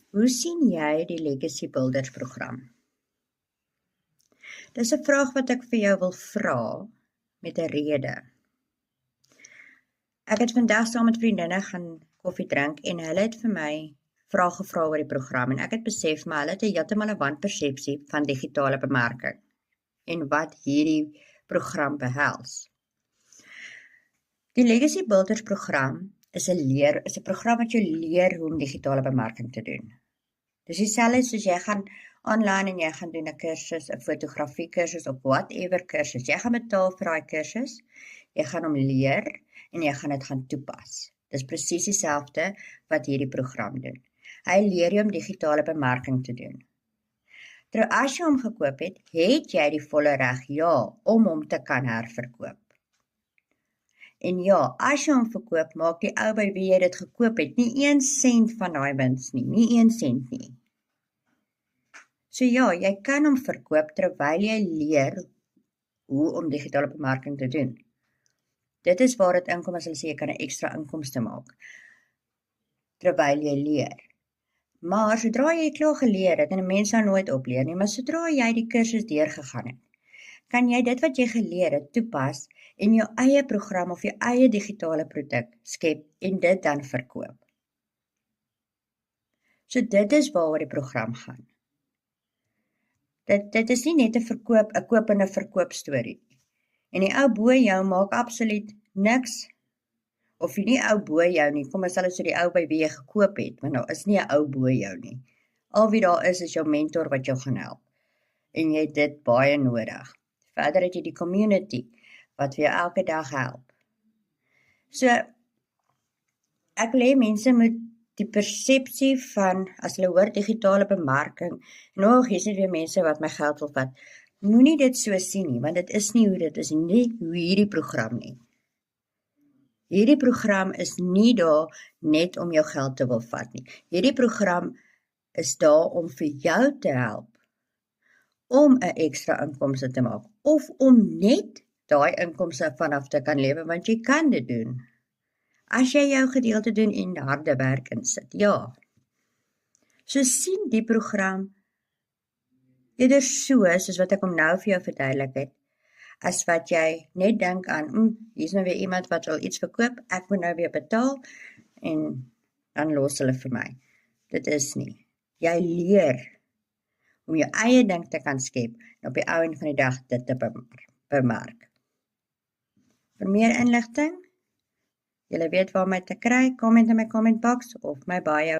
Hoe sien jy die Legacy Builders program? Dis 'n vraag wat ek vir jou wil vra met 'n rede. Ek het vandag saam met vriendinne gaan koffie drink en hulle het vir my vrae gevra oor die program en ek het besef maar hulle het heeltemal 'n wanpersepsie van digitale bemarking en wat hierdie program behels. Die Legacy Builders program is 'n program wat jou leer hoe om digitale bemarking te doen. Dis dieselfde soos jy gaan online en jy gaan doen 'n kursus, 'n fotografie kursus of whatever kursus. Jy gaan betaal vir daai kursus, jy gaan hom leer en jy gaan dit gaan toepas. Dis presies dieselfde wat hierdie program doen. Hy leer jou om digitale bemarking te doen. Terwyl as jy hom gekoop het, het jy die volle reg om hom te kan herverkoop. En as jy hom verkoop, maak die ou by wie jy dit gekoop het nie 1 sent van daai wins nie 1 sent nie. So jy kan hom verkoop terwyl jy leer hoe om digitale bemarking te doen. Dit is waar dit inkom as hulle sê jy kan 'n ekstra inkomste maak terwyl jy leer. Maar sodra jy klaar geleer het, en 'n mens sou nooit opleer nie, maar sodra jy die kursus deurgegaan het, kan jy dit wat jy geleer het toepas en jou eie program of jou eie digitale produk skep en dit dan verkoop. So dit is waaroor die program gaan. Dit is nie net 'n koop en 'n verkoop storie. En die ou bo jou maak absoluut niks, of nie ou bo jou nie, kom ons sal dit so die ou by wie jy gekoop het, maar nou is nie 'n ou bo jou nie. Al wie daar is jou mentor wat jou gaan help. En jy het dit baie nodig. Verder het jy die community, wat vir jou elke dag help. So, ek wil hê mense moet die persepsie van, as hulle hoor digitale bemarking, hier is weer mense wat my geld wil vat, moenie dit so sien nie, want dit is nie hoe dit is, nie hoe hierdie program nie. Hierdie program is nie daar net om jou geld te wil vat nie. Hierdie program is daar om vir jou te help, om 'n ekstra inkomste te maak, of om net daai inkomste vanaf te kan lewe, want jy kan dit doen. As jy jou gedeelte doen en harde werk insit, So sien die program eerder soos wat ek hom nou vir jou verduidelik het, as wat jy net dink aan, hier is nou weer iemand wat wil iets verkoop, ek moet nou weer betaal, en dan los hulle vir my. Dit is nie. Jy leer om jou eie ding te kan skep, en op die ou en van die dag dit te bemark. Vir meer inligting, julle weet waar my te kry, comment in my comment box, of my bio.